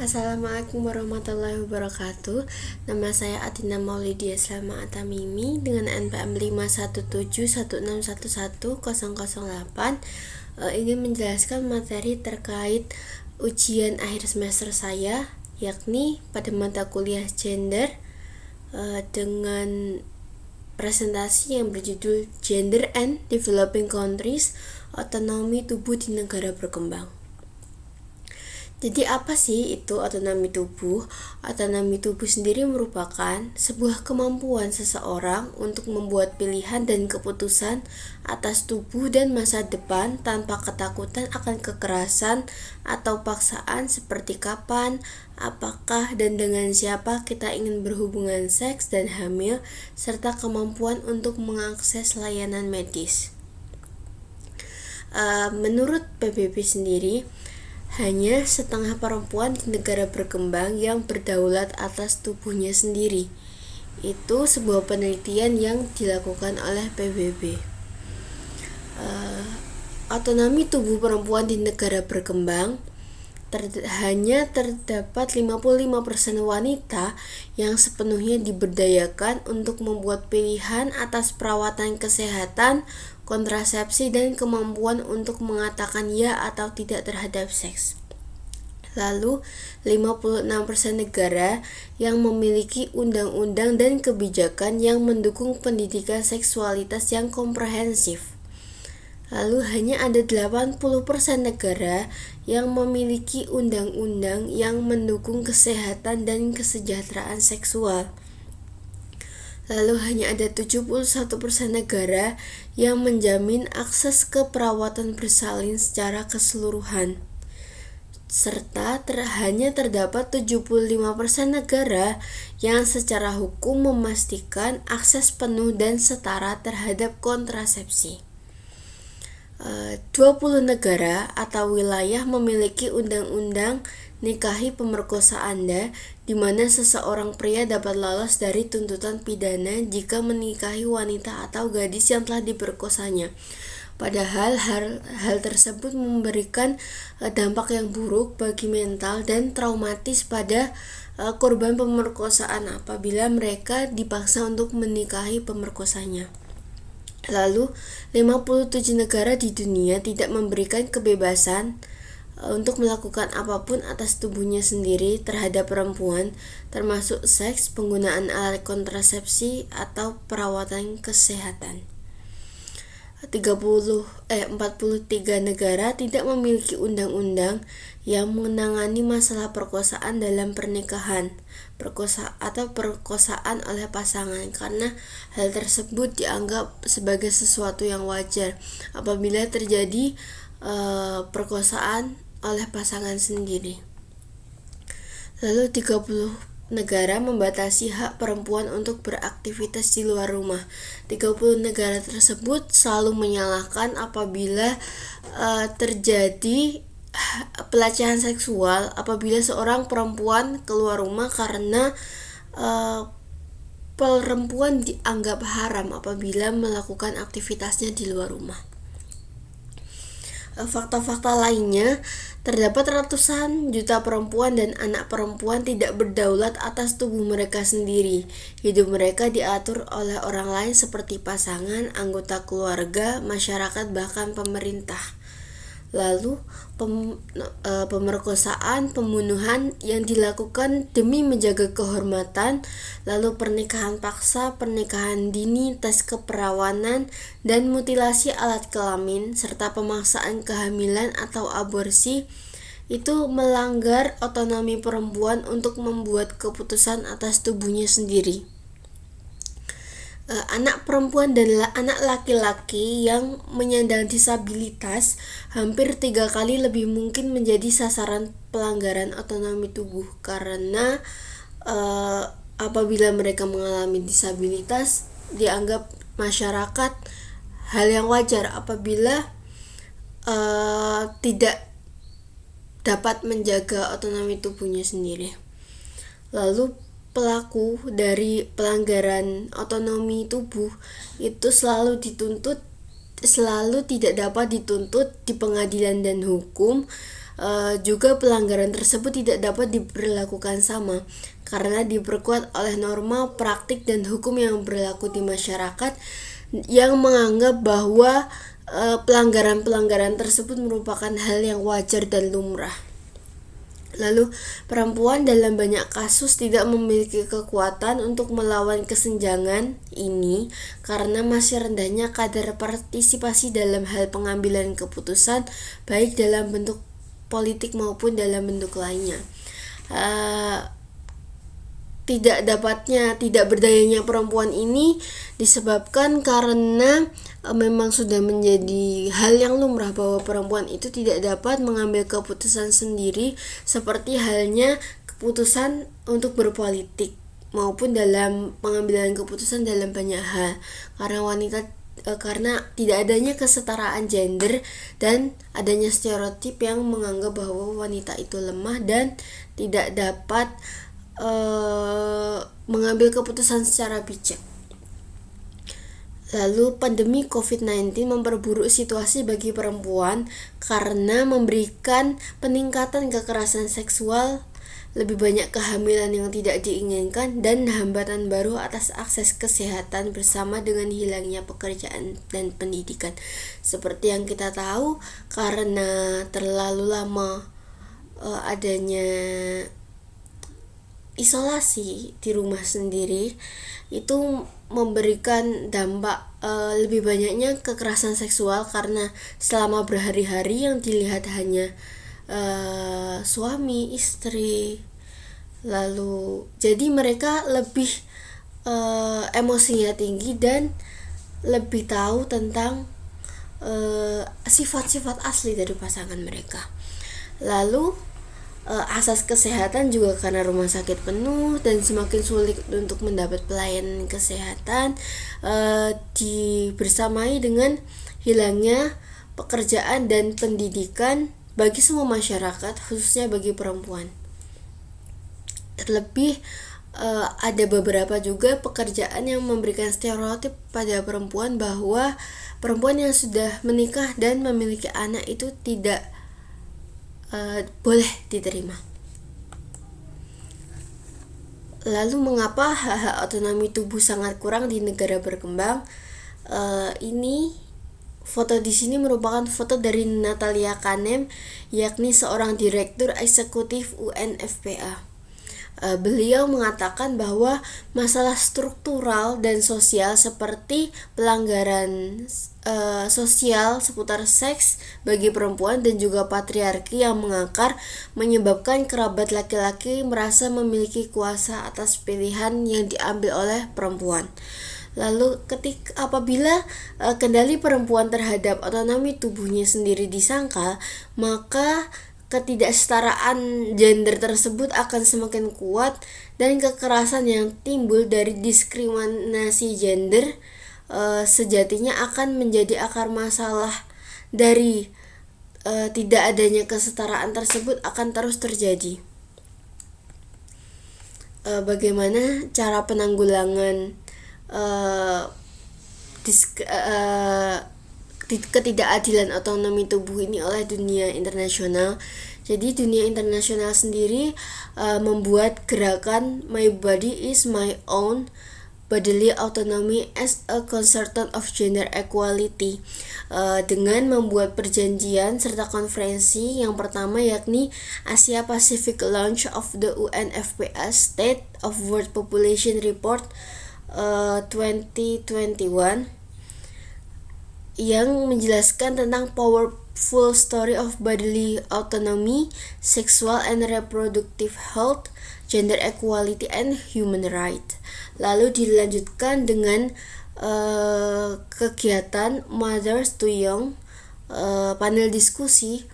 Assalamualaikum warahmatullahi wabarakatuh. Nama saya Adina Maulidia Slama Atamimi dengan NPM 51716111008. Ingin menjelaskan materi terkait ujian akhir semester saya, yakni pada mata kuliah gender dengan presentasi yang berjudul Gender and Developing Countries, Otonomi Tubuh di Negara Berkembang. Jadi apa sih itu otonomi tubuh? Otonomi tubuh sendiri merupakan sebuah kemampuan seseorang untuk membuat pilihan dan keputusan atas tubuh dan masa depan tanpa ketakutan akan kekerasan atau paksaan seperti kapan, apakah, dan dengan siapa kita ingin berhubungan seks dan hamil, serta kemampuan untuk mengakses layanan medis. Menurut PBB sendiri, hanya setengah perempuan di negara berkembang yang berdaulat atas tubuhnya sendiri. Itu sebuah penelitian yang dilakukan oleh PBB. Otonomi tubuh perempuan di negara berkembang hanya terdapat 55% wanita yang sepenuhnya diberdayakan untuk membuat pilihan atas perawatan kesehatan, kontrasepsi, dan kemampuan untuk mengatakan ya atau tidak terhadap seks. Lalu, 56% negara yang memiliki undang-undang dan kebijakan yang mendukung pendidikan seksualitas yang komprehensif. Lalu hanya ada 80% negara yang memiliki undang-undang yang mendukung kesehatan dan kesejahteraan seksual. Lalu hanya ada 71% negara yang menjamin akses ke perawatan bersalin secara keseluruhan. Serta hanya terdapat 75% negara yang secara hukum memastikan akses penuh dan setara terhadap kontrasepsi. 20 negara atau wilayah memiliki undang-undang nikahi pemerkosa Anda, di mana seseorang pria dapat lolos dari tuntutan pidana jika menikahi wanita atau gadis yang telah diperkosanya. Padahal hal tersebut memberikan dampak yang buruk bagi mental dan traumatis pada korban pemerkosaan apabila mereka dipaksa untuk menikahi pemerkosanya. Lalu, 57 negara di dunia tidak memberikan kebebasan untuk melakukan apapun atas tubuhnya sendiri terhadap perempuan, termasuk seks, penggunaan alat kontrasepsi, atau perawatan kesehatan. 43 negara tidak memiliki undang-undang yang menangani masalah perkosaan dalam pernikahan, perkosaan oleh pasangan, karena hal tersebut dianggap sebagai sesuatu yang wajar apabila terjadi perkosaan oleh pasangan sendiri. Lalu 30 negara membatasi hak perempuan untuk beraktivitas di luar rumah. 30 negara tersebut selalu menyalahkan apabila terjadi pelecehan seksual apabila seorang perempuan keluar rumah karena perempuan dianggap haram apabila melakukan aktivitasnya di luar rumah. Fakta-fakta lainnya, terdapat ratusan juta perempuan dan anak perempuan tidak berdaulat atas tubuh mereka sendiri. Hidup mereka diatur oleh orang lain seperti pasangan, anggota keluarga, masyarakat, bahkan pemerintah. Lalu, pemerkosaan, pembunuhan yang dilakukan demi menjaga kehormatan, lalu pernikahan paksa, pernikahan dini, tes keperawanan, dan mutilasi alat kelamin, serta pemaksaan kehamilan atau aborsi, itu melanggar otonomi perempuan untuk membuat keputusan atas tubuhnya sendiri. Anak perempuan dan anak laki-laki yang menyandang disabilitas hampir 3 kali lebih mungkin menjadi sasaran pelanggaran otonomi tubuh karena apabila mereka mengalami disabilitas dianggap masyarakat hal yang wajar apabila tidak dapat menjaga otonomi tubuhnya sendiri. Lalu pelaku dari pelanggaran otonomi tubuh itu selalu tidak dapat dituntut di pengadilan dan hukum juga pelanggaran tersebut tidak dapat diberlakukan sama karena diperkuat oleh norma, praktik, dan hukum yang berlaku di masyarakat yang menganggap bahwa pelanggaran-pelanggaran tersebut merupakan hal yang wajar dan lumrah. Lalu, perempuan dalam banyak kasus tidak memiliki kekuatan untuk melawan kesenjangan ini karena masih rendahnya kadar partisipasi dalam hal pengambilan keputusan, baik dalam bentuk politik maupun dalam bentuk lainnya. Tidak berdayanya perempuan ini disebabkan karena memang sudah menjadi hal yang lumrah bahwa perempuan itu tidak dapat mengambil keputusan sendiri seperti halnya keputusan untuk berpolitik maupun dalam pengambilan keputusan dalam banyak hal karena tidak adanya kesetaraan gender dan adanya stereotip yang menganggap bahwa wanita itu lemah dan tidak dapat mengambil keputusan secara bijak. Lalu pandemi COVID-19 memperburuk situasi bagi perempuan karena memberikan peningkatan kekerasan seksual, lebih banyak kehamilan yang tidak diinginkan, dan hambatan baru atas akses kesehatan bersama dengan hilangnya pekerjaan dan pendidikan. Seperti yang kita tahu, karena terlalu lama adanya isolasi di rumah sendiri itu memberikan dampak lebih banyaknya kekerasan seksual karena selama berhari-hari yang dilihat hanya suami, istri, lalu jadi mereka lebih emosinya tinggi dan lebih tahu tentang sifat-sifat asli dari pasangan mereka. Lalu asas kesehatan juga karena rumah sakit penuh dan semakin sulit untuk mendapat pelayanan kesehatan dibersamai dengan hilangnya pekerjaan dan pendidikan bagi semua masyarakat, khususnya bagi perempuan. Terlebih ada beberapa juga pekerjaan yang memberikan stereotip pada perempuan bahwa perempuan yang sudah menikah dan memiliki anak itu tidak boleh diterima. Lalu mengapa hak-hak otonomi tubuh sangat kurang di negara berkembang? Ini foto di sini merupakan foto dari Natalia Kanem, yakni seorang direktur eksekutif UNFPA. Beliau mengatakan bahwa masalah struktural dan sosial seperti pelanggaran sosial seputar seks bagi perempuan dan juga patriarki yang mengakar menyebabkan kerabat laki-laki merasa memiliki kuasa atas pilihan yang diambil oleh perempuan. Lalu apabila kendali perempuan terhadap otonomi tubuhnya sendiri disangkal, maka ketidaksetaraan gender tersebut akan semakin kuat dan kekerasan yang timbul dari diskriminasi gender sejatinya akan menjadi akar masalah dari tidak adanya kesetaraan tersebut akan terus terjadi. Bagaimana cara penanggulangan ketidakadilan otonomi tubuh ini oleh dunia internasional? Jadi dunia internasional sendiri membuat gerakan My Body is My Own Bodily Autonomy as a Concerted of Gender Equality dengan membuat perjanjian serta konferensi yang pertama, yakni Asia Pacific Launch of the UNFPA State of World Population Report 2021 yang menjelaskan tentang powerful story of bodily autonomy, sexual and reproductive health, gender equality, and human right. Lalu dilanjutkan dengan kegiatan Mothers to Young, panel diskusi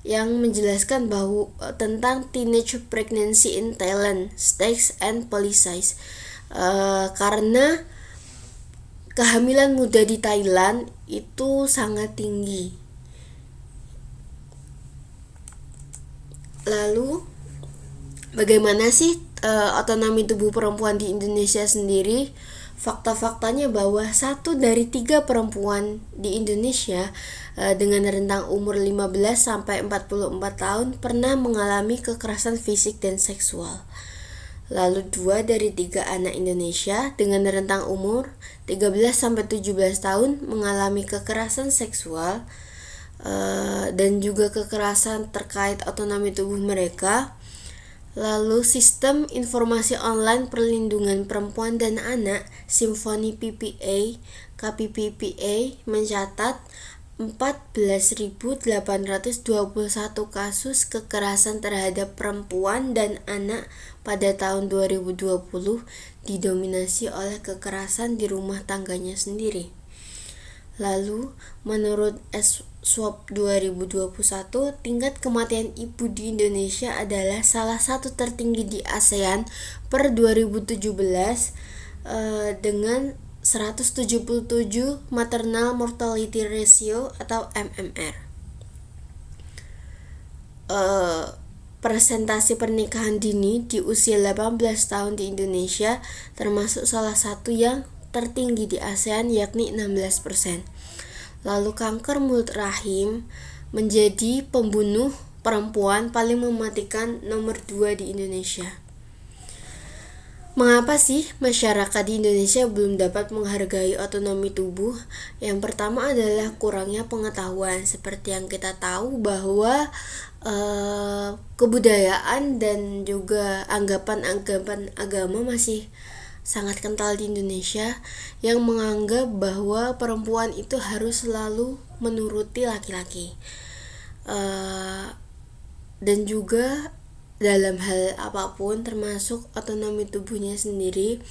yang menjelaskan bahwa tentang teenage pregnancy in Thailand, stakes and policies. Karena kehamilan muda di Thailand itu sangat tinggi. Lalu bagaimana sih otonomi tubuh perempuan di Indonesia sendiri? fakta-faktanya bahwa 1 dari 3 perempuan di Indonesia dengan rentang umur 15 sampai 44 tahun pernah mengalami kekerasan fisik dan seksual. Lalu 2 dari 3 anak Indonesia dengan rentang umur 13 sampai 17 tahun mengalami kekerasan seksual dan juga kekerasan terkait otonomi tubuh mereka. Lalu sistem informasi online perlindungan perempuan dan anak Simfoni PPA KPPPA mencatat 14.821 kasus kekerasan terhadap perempuan dan anak pada tahun 2020 didominasi oleh kekerasan di rumah tangganya sendiri. Lalu, menurut SWOP 2021, tingkat kematian ibu di Indonesia adalah salah satu tertinggi di ASEAN per 2017 dengan 177 maternal mortality ratio atau MMR. Persentase pernikahan dini di usia 18 tahun di Indonesia termasuk salah satu yang tertinggi di ASEAN yakni 16%. Lalu kanker mulut rahim menjadi pembunuh perempuan paling mematikan nomor 2 di Indonesia. Mengapa sih masyarakat di Indonesia belum dapat menghargai otonomi tubuh? Yang pertama adalah kurangnya pengetahuan. Seperti yang kita tahu bahwa kebudayaan dan juga anggapan-anggapan agama masih sangat kental di Indonesia yang menganggap bahwa perempuan itu harus selalu menuruti laki-laki, dan juga dalam hal apapun termasuk otonomi tubuhnya sendiri,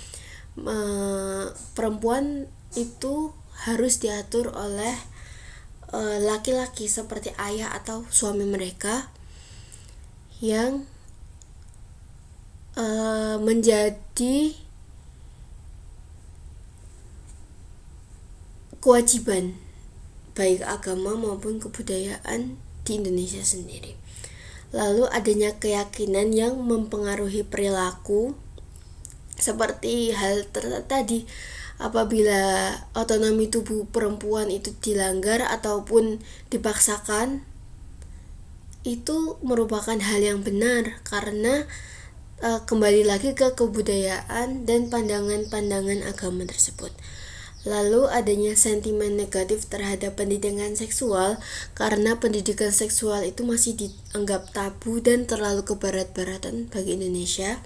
perempuan itu harus diatur oleh laki-laki seperti ayah atau suami mereka yang menjadi kewajiban baik agama maupun kebudayaan di Indonesia sendiri. Lalu adanya keyakinan yang mempengaruhi perilaku seperti hal tadi, apabila otonomi tubuh perempuan itu dilanggar ataupun dipaksakan, itu merupakan hal yang benar karena kembali lagi ke kebudayaan dan pandangan-pandangan agama tersebut. Lalu adanya sentimen negatif terhadap pendidikan seksual karena pendidikan seksual itu masih dianggap tabu dan terlalu kebarat-baratan bagi Indonesia.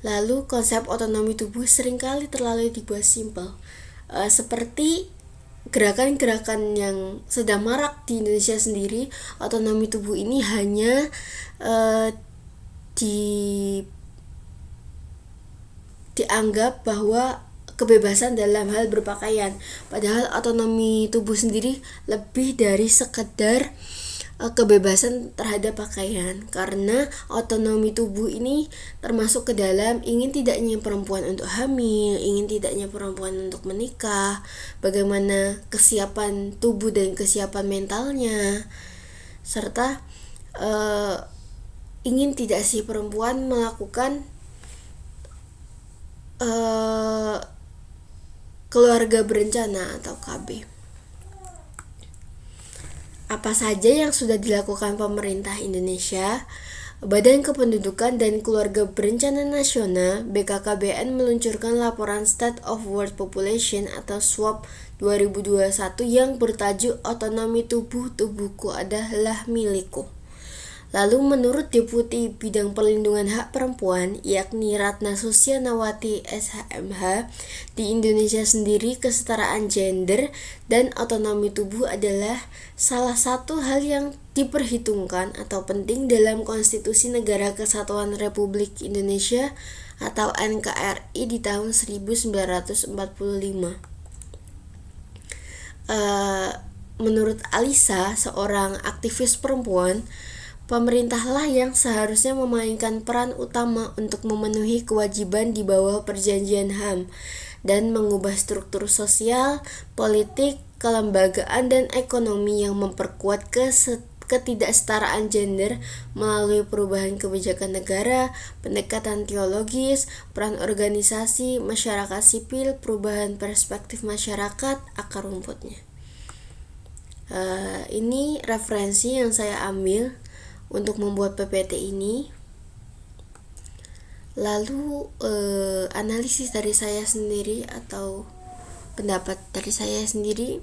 Lalu konsep otonomi tubuh seringkali terlalu dibuat simpel, seperti gerakan-gerakan yang sedang marak di Indonesia sendiri. Otonomi tubuh ini hanya dianggap bahwa kebebasan dalam hal berpakaian, padahal otonomi tubuh sendiri lebih dari sekedar kebebasan terhadap pakaian, karena otonomi tubuh ini termasuk ke dalam ingin tidaknya perempuan untuk hamil, ingin tidaknya perempuan untuk menikah, bagaimana kesiapan tubuh dan kesiapan mentalnya, serta ingin tidak sih perempuan melakukan keluarga berencana atau KB. Apa saja yang sudah dilakukan pemerintah Indonesia? Badan Kependudukan dan Keluarga Berencana Nasional BKKBN meluncurkan laporan State of World Population atau SWOP 2021 yang bertajuk Otonomi Tubuh, Tubuhku Adalah Milikku. Lalu menurut Deputi Bidang Perlindungan Hak Perempuan yakni Ratna Susianawati SHMH, di Indonesia sendiri kesetaraan gender dan otonomi tubuh adalah salah satu hal yang diperhitungkan atau penting dalam Konstitusi Negara Kesatuan Republik Indonesia atau NKRI di tahun 1945. Menurut Alisa, seorang aktivis perempuan, pemerintahlah yang seharusnya memainkan peran utama untuk memenuhi kewajiban di bawah Perjanjian HAM dan mengubah struktur sosial, politik, kelembagaan, dan ekonomi yang memperkuat ketidaksetaraan gender melalui perubahan kebijakan negara, pendekatan teologis, peran organisasi, masyarakat sipil, perubahan perspektif masyarakat, akar rumputnya. Ini referensi yang saya ambil untuk membuat PPT ini. Lalu analisis dari saya sendiri atau pendapat dari saya sendiri,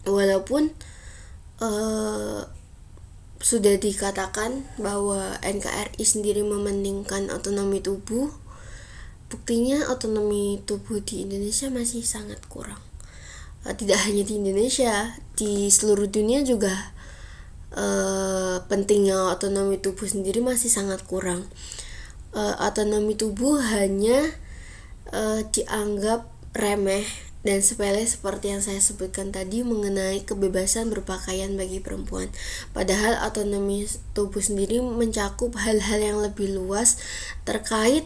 walaupun sudah dikatakan bahwa NKRI sendiri mementingkan otonomi tubuh, buktinya otonomi tubuh di Indonesia masih sangat kurang. Tidak hanya di Indonesia, di seluruh dunia juga pentingnya otonomi tubuh sendiri masih sangat kurang. Otonomi tubuh hanya dianggap remeh dan sepele seperti yang saya sebutkan tadi mengenai kebebasan berpakaian bagi perempuan. Padahal otonomi tubuh sendiri mencakup hal-hal yang lebih luas terkait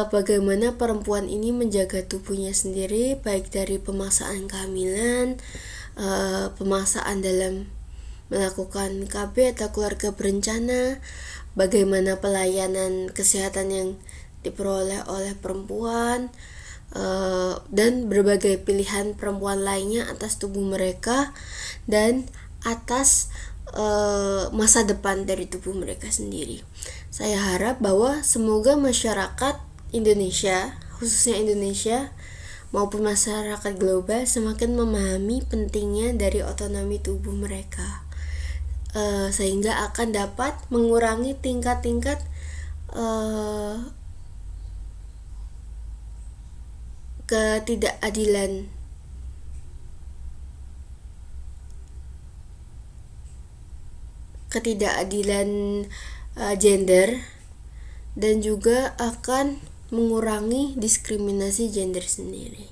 bagaimana perempuan ini menjaga tubuhnya sendiri, baik dari pemaksaan kehamilan, pemaksaan dalam melakukan KB atau keluarga berencana, bagaimana pelayanan kesehatan yang diperoleh oleh perempuan, dan berbagai pilihan perempuan lainnya atas tubuh mereka dan atas masa depan dari tubuh mereka sendiri. Saya harap bahwa semoga masyarakat Indonesia, khususnya Indonesia maupun masyarakat global, semakin memahami pentingnya dari otonomi tubuh mereka, sehingga akan dapat mengurangi tingkat-tingkat ketidakadilan gender, dan juga akan mengurangi diskriminasi gender sendiri.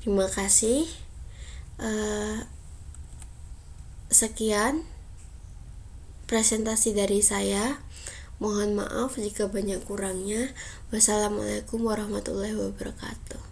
Terima kasih. Sekian presentasi dari saya. Mohon maaf jika banyak kurangnya. Wassalamualaikum warahmatullahi wabarakatuh.